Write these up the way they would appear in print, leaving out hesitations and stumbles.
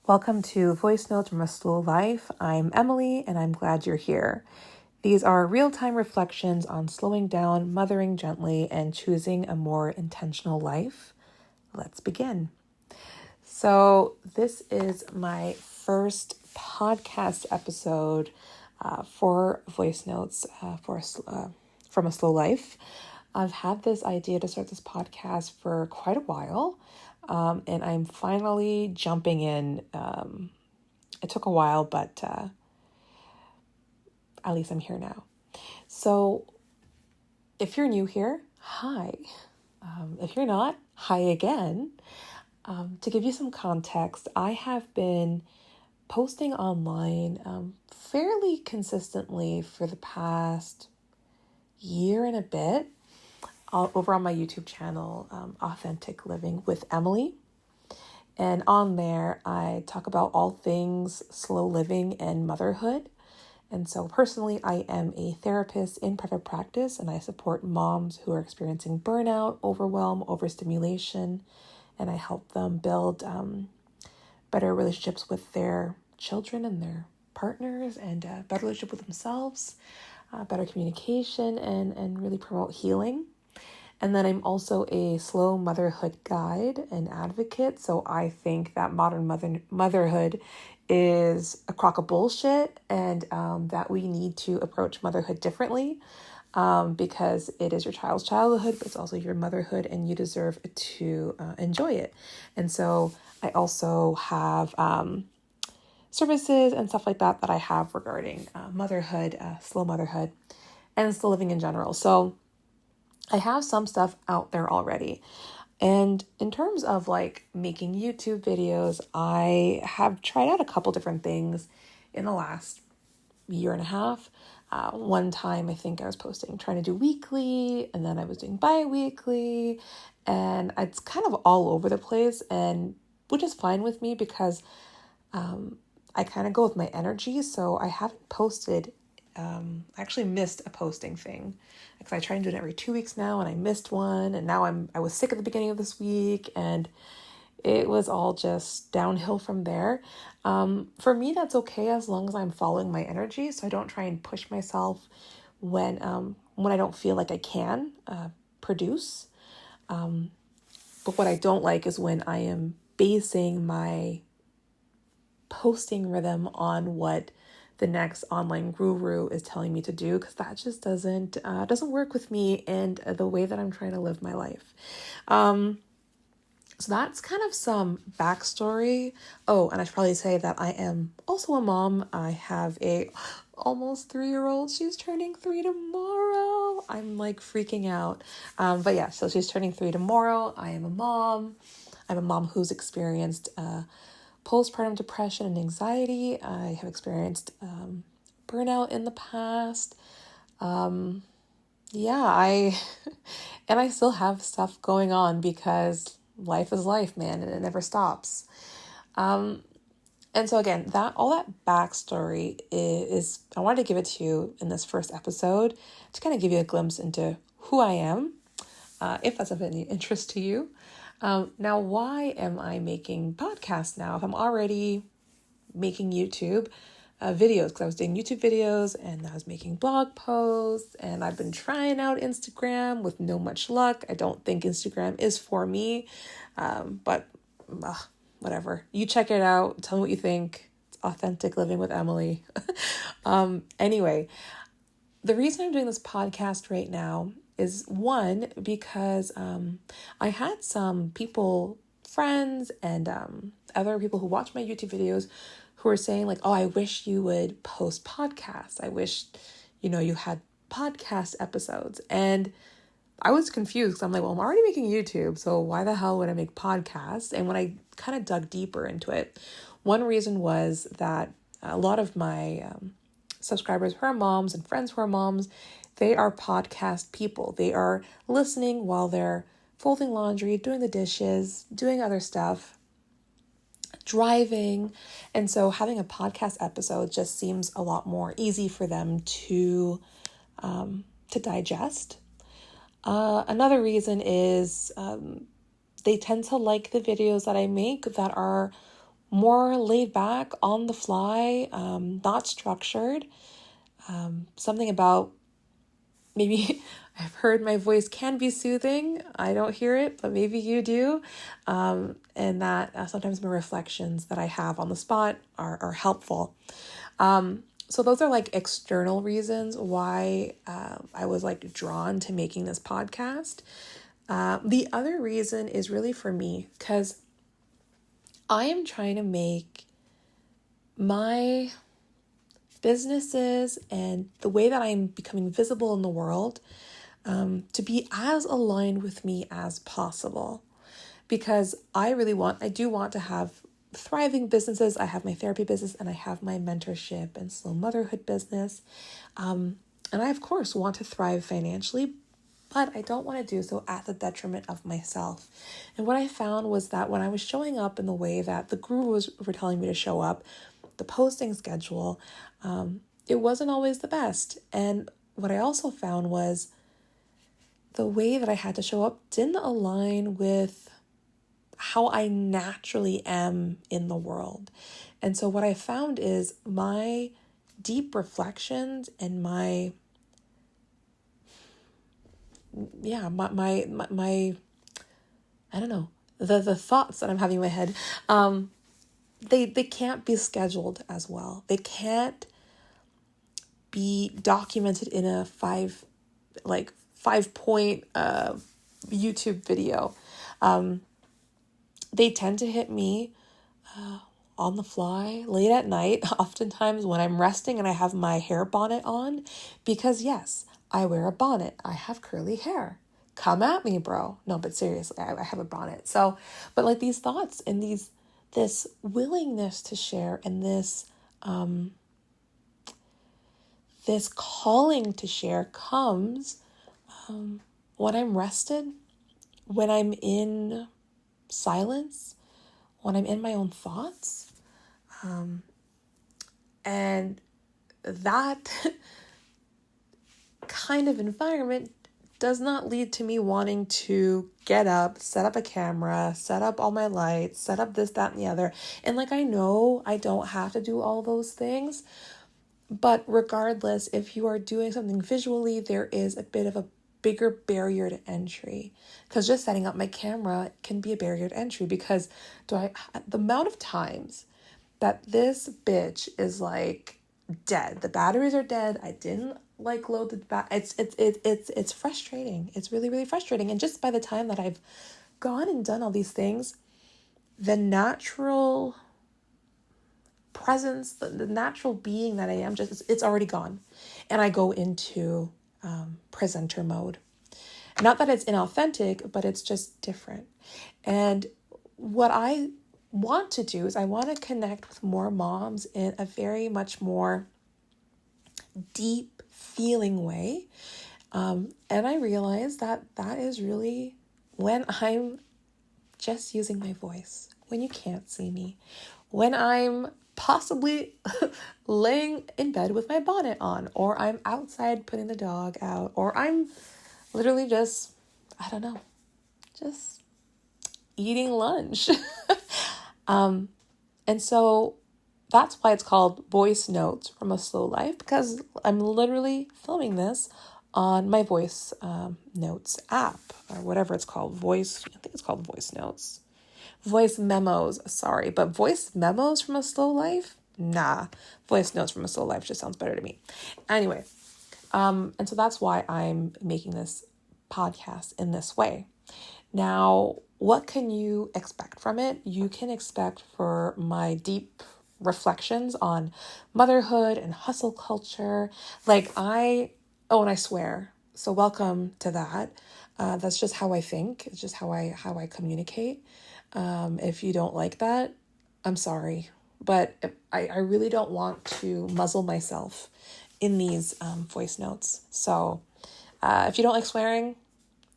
Welcome to Voice Notes from a Slow Life. I'm Emily, and I'm glad you're here. These are real-time reflections on slowing down, mothering gently, and choosing a more intentional life. Let's begin. So this is my first podcast episode for Voice Notes from a Slow Life. I've had this idea to start this podcast for quite a while. And I'm finally jumping in. It took a while, but at least I'm here now. So if you're new here, hi. If you're not, hi again. To give you some context, I have been posting online fairly consistently for the past year and a bit. Over on my YouTube channel, Authentic Living with Emily. And on there, I talk about all things slow living and motherhood. And so personally, I am a therapist in private practice, and I support moms who are experiencing burnout, overwhelm, overstimulation, and I help them build better relationships with their children and their partners, and a better relationship with themselves, better communication, and really promote healing. And then I'm also a slow motherhood guide and advocate. So I think that modern motherhood is a crock of bullshit, and that we need to approach motherhood differently because it is your child's childhood, but it's also your motherhood, and you deserve to enjoy it. And so I also have services and stuff like that I have regarding motherhood, slow motherhood, and slow living in general. So I have some stuff out there already. And in terms of making YouTube videos, I have tried out a couple different things in the last year and a half. One time I think I was trying to do weekly, and then I was doing bi-weekly, and it's kind of all over the place, and which is fine with me because I kind of go with my energy. So I haven't posted. I actually missed a posting thing because I try and do it every 2 weeks now, and I missed one, and now I was sick at the beginning of this week, and it was all just downhill from there. For me, that's okay as long as I'm following my energy, so I don't try and push myself when I don't feel like I can produce. But what I don't like is when I am basing my posting rhythm on what the next online guru is telling me to do, because that just doesn't work with me and the way that I'm trying to live my life. So that's kind of some backstory. Oh, and I should probably say that I am also a mom. I have a almost 3-year-old. She's turning 3 tomorrow. I'm freaking out. But yeah, so she's turning 3 tomorrow. I am a mom. I'm a mom who's experienced postpartum depression and anxiety. I have experienced burnout in the past. I still have stuff going on because life is life, man, and it never stops. And so again, all that backstory is I wanted to give it to you in this first episode to kind of give you a glimpse into who I am, if that's of any interest to you. Now, why am I making podcasts now if I'm already making YouTube videos? Because I was doing YouTube videos, and I was making blog posts, and I've been trying out Instagram with no much luck. I don't think Instagram is for me, but whatever. You check it out. Tell me what you think. It's Authentic Living with Emily. Anyway, the reason I'm doing this podcast right now is one, because I had some friends and other people who watch my YouTube videos who were saying oh, I wish you would post podcasts. I wish, you had podcast episodes. And I was confused because I'm well, I'm already making YouTube, so why the hell would I make podcasts? And when I kind of dug deeper into it, one reason was that a lot of my subscribers who are moms and friends who are moms, they are podcast people. They are listening while they're folding laundry, doing the dishes, doing other stuff, driving. And so having a podcast episode just seems a lot more easy for them to digest. Another reason is they tend to like the videos that I make that are more laid back, on the fly, not structured. Something about maybe I've heard my voice can be soothing. I don't hear it, but maybe you do. And that sometimes my reflections that I have on the spot are helpful. So those are like external reasons why I was like drawn to making this podcast. The other reason is really for me, because I am trying to make my businesses and the way that I'm becoming visible in the world to be as aligned with me as possible. Because I do want to have thriving businesses. I have my therapy business and I have my mentorship and slow motherhood business. And I, of course, want to thrive financially, but I don't want to do so at the detriment of myself. And what I found was that when I was showing up in the way that the gurus were telling me to show up, the posting schedule, it wasn't always the best. And what I also found was the way that I had to show up didn't align with how I naturally am in the world. And so what I found is my deep reflections and my I don't know, the thoughts that I'm having in my head, they can't be scheduled as well. They can't be documented in a five point YouTube video. They tend to hit me on the fly, late at night, oftentimes when I'm resting and I have my hair bonnet on, because yes, I wear a bonnet. I have curly hair. Come at me, bro. No, but seriously, I have a bonnet. So, but like these thoughts and this willingness to share and this calling to share comes when I'm rested, when I'm in silence, when I'm in my own thoughts. And that kind of environment does not lead to me wanting to get up, set up a camera, set up all my lights, set up this, that, and the other. And like, I know I don't have to do all those things, but regardless, if you are doing something visually, there is a bit of a bigger barrier to entry, because just setting up my camera can be a barrier to entry, because the amount of times that this bitch is like dead, the batteries are dead, I didn't like load the it's frustrating. It's really, really frustrating. And just by the time that I've gone and done all these things, the natural presence, the natural being that I am, it's already gone. And I go into presenter mode. Not that it's inauthentic, but it's just different. And what I want to do is I want to connect with more moms in a very much more deep feeling way. And I realize that is really when I'm just using my voice, when you can't see me, when I'm possibly laying in bed with my bonnet on, or I'm outside putting the dog out, or I'm literally just, I don't know, just eating lunch. And so that's why it's called Voice Notes from a Slow Life, because I'm literally filming this on my voice notes app, or whatever it's called. I think it's called Voice Notes. Voice memos, sorry, but voice memos from a slow life? Nah, voice notes from a slow life just sounds better to me. Anyway, and so that's why I'm making this podcast in this way. Now, what can you expect from it? You can expect for my deep reflections on motherhood and hustle culture. And I swear. So welcome to that. That's just how I think. It's just how I communicate. If you don't like that, I'm sorry. But I really don't want to muzzle myself in these voice notes. So if you don't like swearing,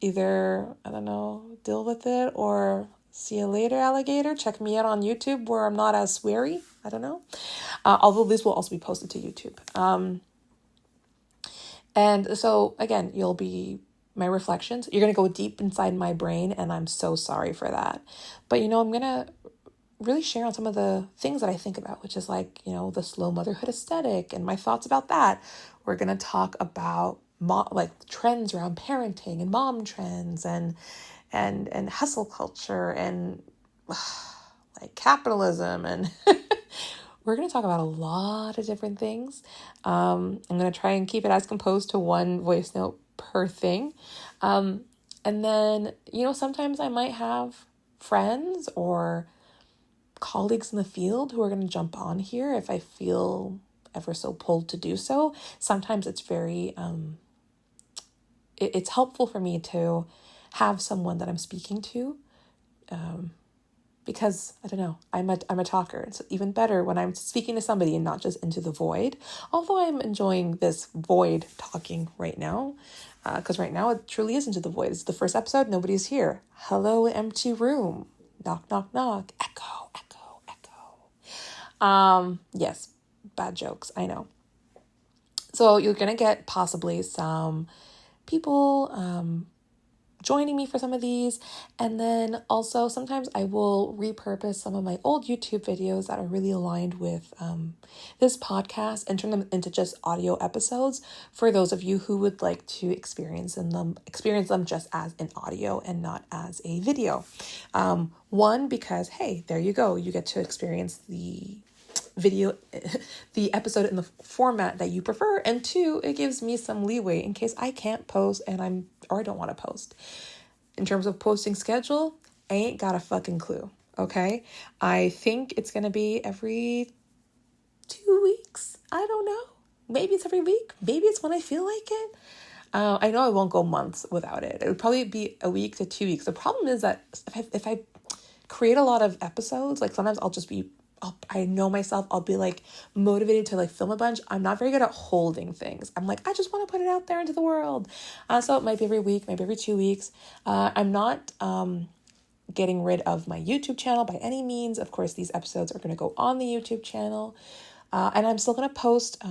either, I don't know, deal with it, or see you later, alligator. Check me out on YouTube where I'm not as sweary. I don't know. Although this will also be posted to YouTube. And so, again, you'll be my reflections. You're going to go deep inside my brain, and I'm so sorry for that. But, I'm going to really share on some of the things that I think about, which is like, the slow motherhood aesthetic and my thoughts about that. We're going to talk about like trends around parenting and mom trends and hustle culture and like capitalism. And we're going to talk about a lot of different things. I'm going to try and keep it as composed to one voice note per thing. And then, sometimes I might have friends or colleagues in the field who are going to jump on here if I feel ever so pulled to do so. Sometimes it's very, it's helpful for me to have someone that I'm speaking to, because I don't know, I'm a talker. It's even better when I'm speaking to somebody and not just into the void. Although I'm enjoying this void talking right now, because right now it truly is into the void. It's the first episode. Nobody's here. Hello, empty room. Knock, knock, knock. Echo, echo, echo. Yes, bad jokes. I know. So you're gonna get possibly some people joining me for some of these. And then also sometimes I will repurpose some of my old YouTube videos that are really aligned with this podcast and turn them into just audio episodes for those of you who would like to experience them just as an audio and not as a video. One, because, hey, there you go. You get to experience the episode in the format that you prefer. And two, it gives me some leeway in case I can't post and I don't want to post. In terms of posting schedule, I ain't got a fucking clue. Okay. I think it's going to be every 2 weeks. I don't know. Maybe it's every week. Maybe it's when I feel like it. I know I won't go months without it. It would probably be a week to 2 weeks. The problem is that if I create a lot of episodes, like sometimes I know myself, I'll be like motivated to like film a bunch. I'm not very good at holding things. I'm like, I just want to put it out there into the world. So it might be every week, maybe every 2 weeks. I'm not getting rid of my YouTube channel by any means. Of course, these episodes are going to go on the YouTube channel. And I'm still going to post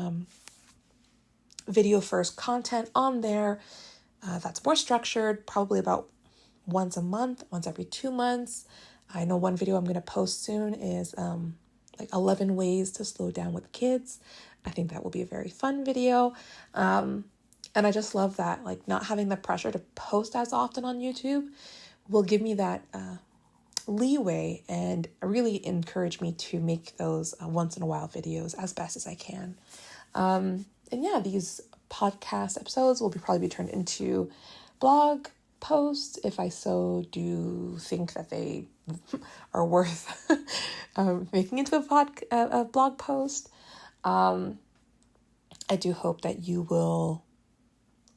video first content on there. That's more structured, probably about once a month, once every 2 months. I know one video I'm going to post soon is like 11 ways to slow down with kids. I think that will be a very fun video. And I just love that, like not having the pressure to post as often on YouTube will give me that leeway and really encourage me to make those once in a while videos as best as I can. And yeah, these podcast episodes will probably be turned into blog posts if I so do think that they are worth making into a blog post. I do hope that you will,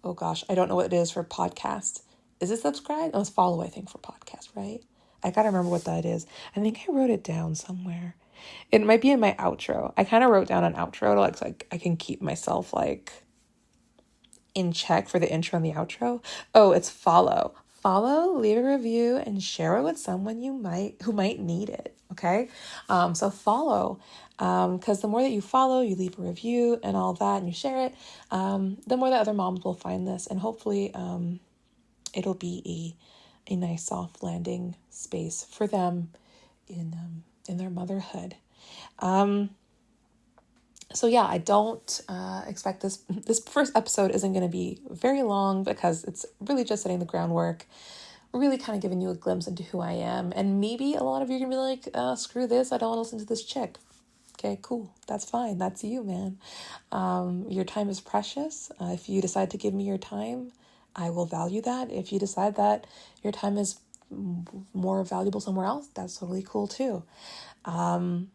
oh gosh, I don't know what it is for podcast. Is it subscribe? Oh, it's follow, I think, for podcast, right? I gotta remember what that is. I think I wrote it down somewhere. It might be in my outro. I kind of wrote down an outro to so I can keep myself like in check for the intro and the outro. Oh, it's follow. Follow, leave a review, and share it with someone who might need it. Okay. So follow, because the more that you follow, you leave a review and all that, and you share it, the more that other moms will find this, and hopefully, it'll be a nice soft landing space for them in their motherhood. So yeah, I don't expect this first episode isn't going to be very long because it's really just setting the groundwork, really kind of giving you a glimpse into who I am. And maybe a lot of you are going to be like, screw this, I don't want to listen to this chick. Okay, cool. That's fine. That's you, man. Your time is precious. If you decide to give me your time, I will value that. If you decide that your time is more valuable somewhere else, that's totally cool too. And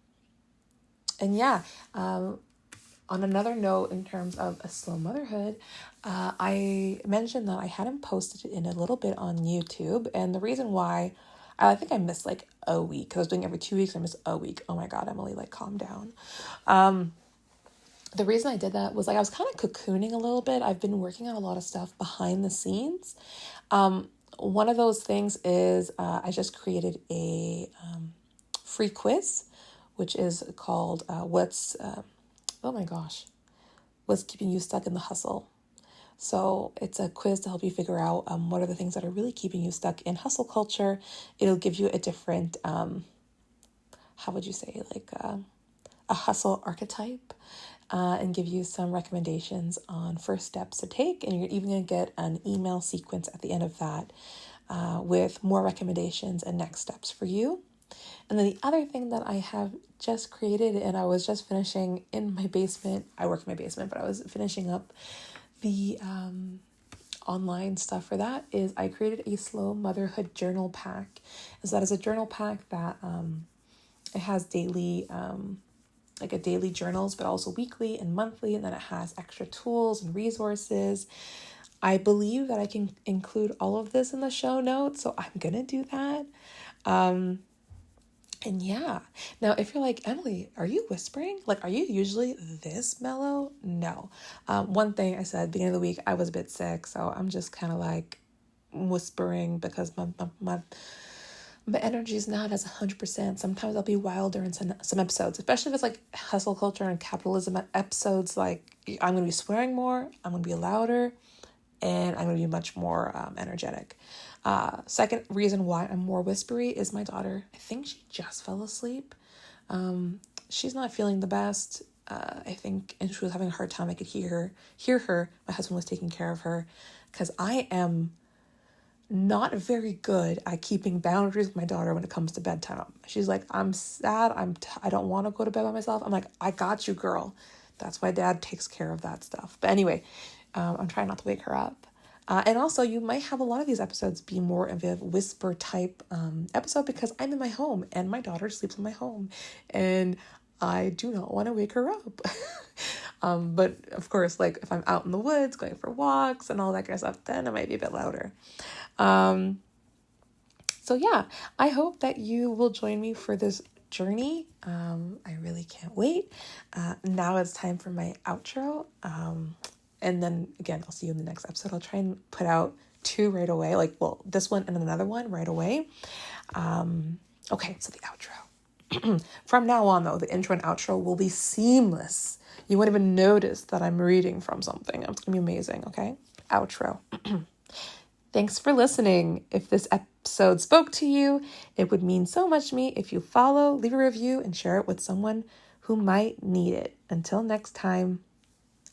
yeah, on another note, in terms of a slow motherhood, I mentioned that I hadn't posted it in a little bit on YouTube. And the reason why, I think I missed like a week, because I was doing every 2 weeks, I missed a week. Oh my God, Emily, like calm down. The reason I did that was I was kind of cocooning a little bit. I've been working on a lot of stuff behind the scenes. One of those things is I just created a free quiz, which is called what's keeping you stuck in the hustle? So it's a quiz to help you figure out what are the things that are really keeping you stuck in hustle culture. It'll give you a different how would you say, like a hustle archetype, and give you some recommendations on first steps to take. And you're even going to get an email sequence at the end of that with more recommendations and next steps for you. And then the other thing that I have just created, and I was just finishing in my basement, I work in my basement, but I was finishing up the online stuff for that, is I created a slow motherhood journal pack. And so that is a journal pack that it has daily, like a daily journals, but also weekly and monthly. And then it has extra tools and resources. I believe that I can include all of this in the show notes, so I'm going to do that. And yeah, now if you're like, Emily, are you whispering? Like, are you usually this mellow? No. One thing I said at the beginning of the week, I was a bit sick, so I'm just kind of like whispering because my energy is not as 100%. Sometimes I'll be wilder in some episodes, especially if it's like hustle culture and capitalism episodes. Like, I'm going to be swearing more, I'm going to be louder, and I'm going to be much more energetic. Second reason why I'm more whispery is my daughter. I think she just fell asleep. She's not feeling the best. I think, and she was having a hard time. I could hear her. My husband was taking care of her because I am not very good at keeping boundaries with my daughter when it comes to bedtime. She's like, I'm sad. I don't want to go to bed by myself. I'm like, I got you, girl. That's why dad takes care of that stuff. But anyway, I'm trying not to wake her up. And also, you might have a lot of these episodes be more of a whisper type episode because I'm in my home and my daughter sleeps in my home and I do not want to wake her up. But of course, like if I'm out in the woods going for walks and all that kind of stuff, then it might be a bit louder. So yeah, I hope that you will join me for this journey. I really can't wait. Now it's time for my outro. And then again, I'll see you in the next episode. I'll try and put out 2 right away. This one and another one right away. Okay, so the outro. From now on, though, the intro and outro will be seamless. You won't even notice that I'm reading from something. It's going to be amazing, okay? Outro. Thanks for listening. If this episode spoke to you, it would mean so much to me if you follow, leave a review, and share it with someone who might need it. Until next time.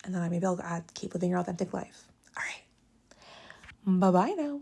And then maybe I'll add, keep living your authentic life. All right. Bye-bye now.